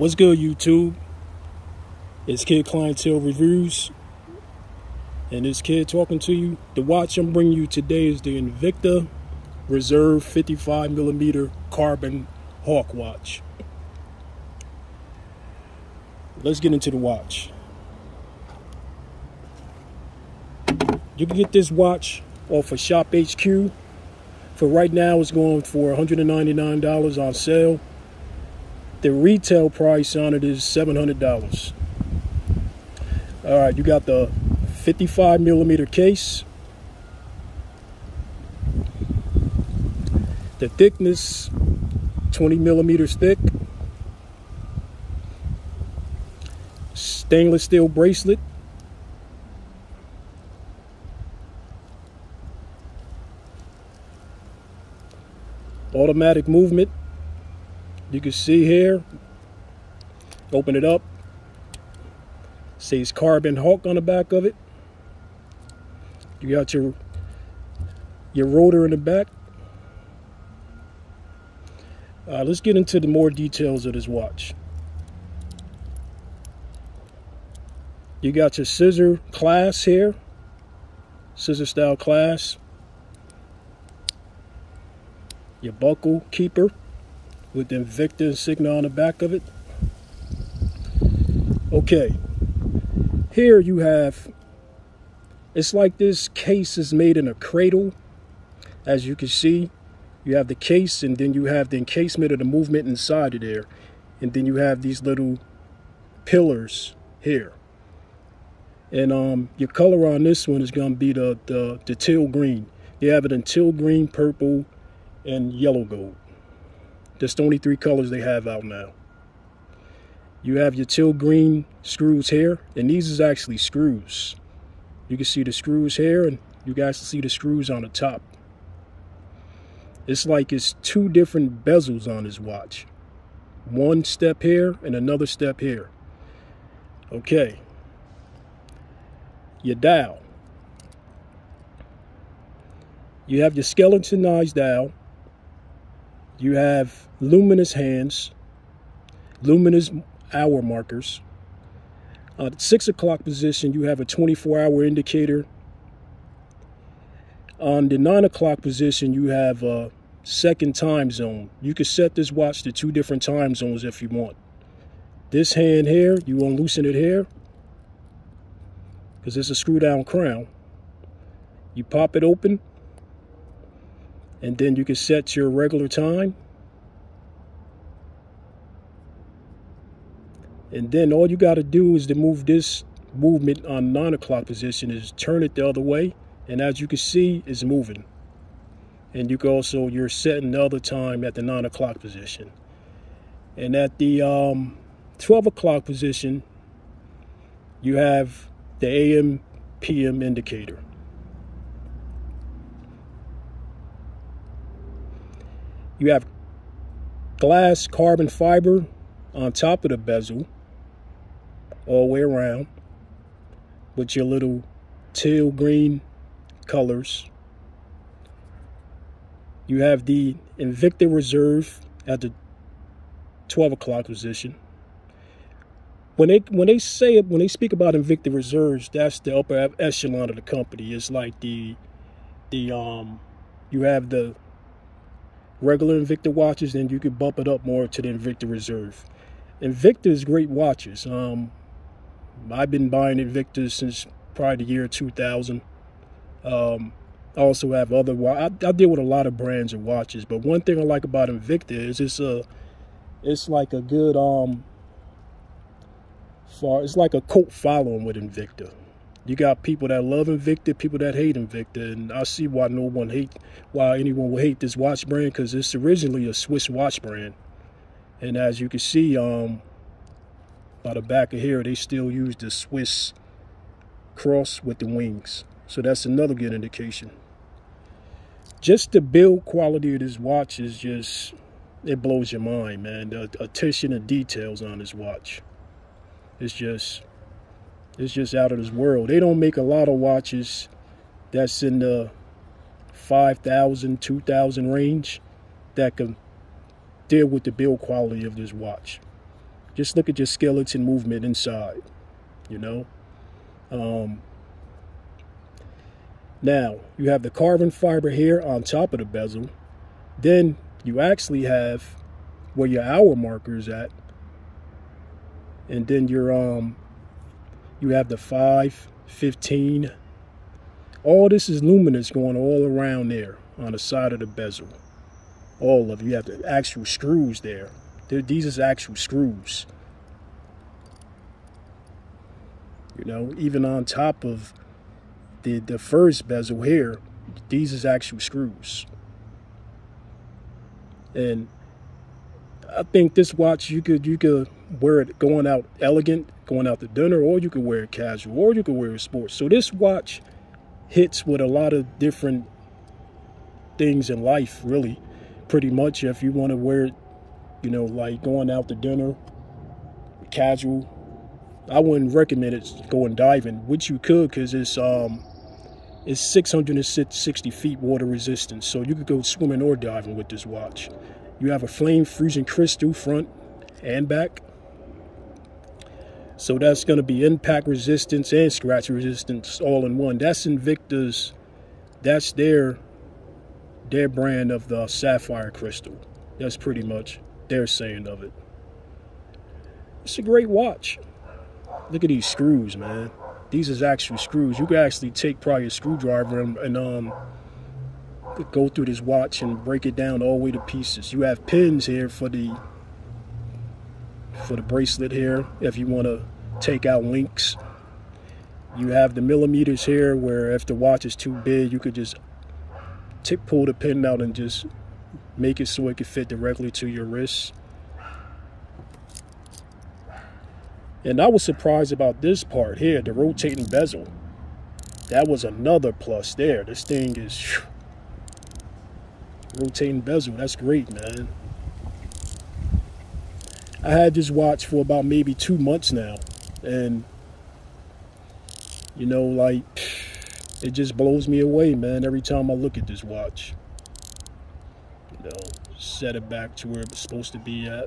What's good, YouTube? It's Kid Clientele Reviews, and this kid talking to you. The watch I'm bringing you today is the Invicta Reserve 55mm carbon hawk watch. Let's get into the watch. You can get this watch off of Shop HQ. For right now, it's going for $199 on sale. The retail price on it is $700. All right, you got the 55mm case. The thickness, 20mm thick. Stainless steel bracelet. Automatic movement. You can see here, open it up, says Carbon Hawk on the back of it. You got your rotor in the back. Let's get into the more details of this watch. You got your scissor clasp here, scissor style clasp. Your buckle keeper with the Invicta insignia on the back of it. Okay, here you have, it's like this case is made in a cradle. As you can see, you have the case, and then you have the encasement of the movement inside of there. And then you have these little pillars here. And your color on this one is going to be the teal green. They have it in teal green, purple, and yellow gold. That's the only three colors they have out now. You have your teal green screws here, and these is actually screws. You can see the screws here, and you guys can see the screws on the top. It's like it's two different bezels on this watch. One step here and another step here. Okay. Your dial. You have your skeletonized dial. You have luminous hands, luminous hour markers. At 6 o'clock position, you have a 24-hour indicator. On the 9 o'clock position, you have a second time zone. You can set this watch to 2 different time zones if you want. This hand here, you want to loosen it here, because it's a screw down crown. You pop it open, and then you can set your regular time. And then all you got to do is to move this movement on 9 o'clock position is turn it the other way. And as you can see, it's moving. And you can also, you're setting the other time at the 9 o'clock position. And at the 12 o'clock position, you have the AM, PM indicator. You have glass carbon fiber on top of the bezel, all the way around, with your little teal green colors. You have the Invicta Reserve at the 12 o'clock position. When they speak about Invicta Reserves, that's the upper echelon of the company. It's like you have the regular Invicta watches, then you could bump it up more to the Invicta Reserve. Invicta is great watches. I've been buying Invicta since probably the year 2000. I also have other I deal with a lot of brands of watches, but one thing I like about Invicta is it's like a good it's like a cult following with Invicta. You got people that love Invicta, people that hate Invicta, and I see why anyone would hate this watch brand, because it's originally a Swiss watch brand. And as you can see, by the back of here, they still use the Swiss cross with the wings. So that's another good indication. Just the build quality of this watch is just, it blows your mind, man. The attention to details on this watch. It's just out of this world. They don't make a lot of watches that's in the 5,000, 2,000 range that can deal with the build quality of this watch. Just look at your skeleton movement inside, you know. Now, you have the carbon fiber here on top of the bezel. Then you actually have where your hour marker is at. And then you have the 5, 15. All this is luminous going all around there on the side of the bezel. All of it. You have the actual screws there. These is actual screws. You know, even on top of the first bezel here, these is actual screws. And I think this watch, you could wear it going out elegant, going out to dinner, or you could wear it casual, or you could wear it sports. So this watch hits with a lot of different things in life, really, pretty much. If you want to wear it, you know, like going out to dinner, casual, I wouldn't recommend it going diving, which you could, because it's 660 feet water resistance, so you could go swimming or diving with this watch. You have a flame freezing crystal front and back, so that's going to be impact resistance and scratch resistance all in one. That's Invicta's, that's their brand of the sapphire crystal. That's pretty much their saying of it. It's a great watch. Look at these screws, man. These is actual screws. You could actually take probably a screwdriver and go through this watch and break it down all the way to pieces. You have pins here for the bracelet here if you want to take out links. You have the millimeters here where if the watch is too big, you could just pull the pin out and just make it so it can fit directly to your wrist. And I was surprised about this part here, the rotating bezel. That was another plus there. This thing is rotating bezel. That's great, man. I had this watch for about maybe 2 months now. And, you know, like, it just blows me away, man, every time I look at this watch. You know, set it back to where it's supposed to be at.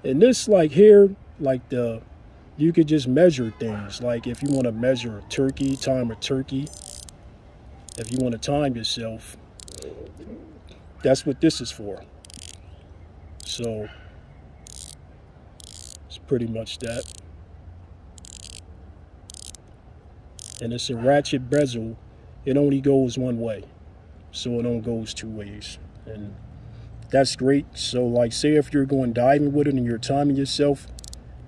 And this, like, here, like you could just measure things. Like if you want to measure a turkey, time a turkey, if you want to time yourself, that's what this is for. So it's pretty much that. And it's a ratchet bezel. It only goes one way, so it don't goes 2 ways. And that's great. So like, say if you're going diving with it and you're timing yourself,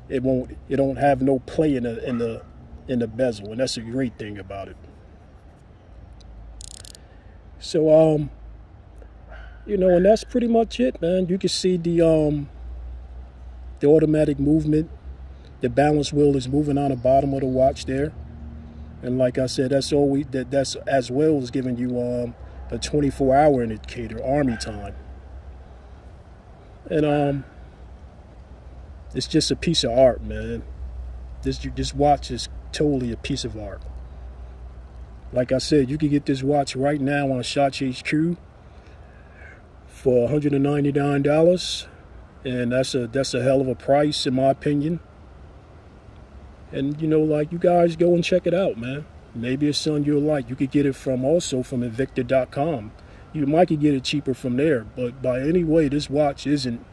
it don't have no play in the bezel, and that's a great thing about it. So you know, and that's pretty much it, man. You can see the automatic movement. The balance wheel is moving on the bottom of the watch there, and like I said, that's as well as giving you a 24-hour indicator, army time. And it's just a piece of art, man. This watch is totally a piece of art. Like I said, you can get this watch right now on Shots HQ for $199, and that's a hell of a price in my opinion. And you know, like, you guys go and check it out, man. Maybe it's something you'll like. You could get it also from Invicta.com. You might could get it cheaper from there, but by any way, this watch isn't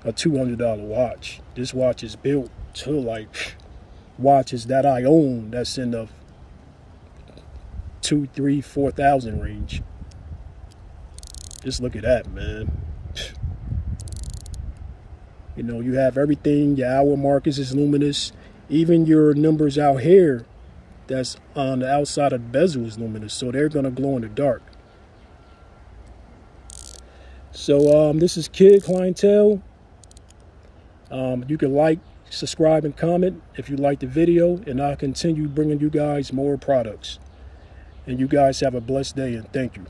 a $200 watch. This watch is built to like watches that I own that's in the $2,000, $3,000, $4,000 range. Just look at that, man. You know, you have everything. Your hour markers is luminous. Even your numbers out here that's on the outside of the bezel is luminous, so they're gonna glow in the dark. So this is Kid Clientele. You can like, subscribe, and comment if you like the video, and I'll continue bringing you guys more products. And you guys have a blessed day, and thank you.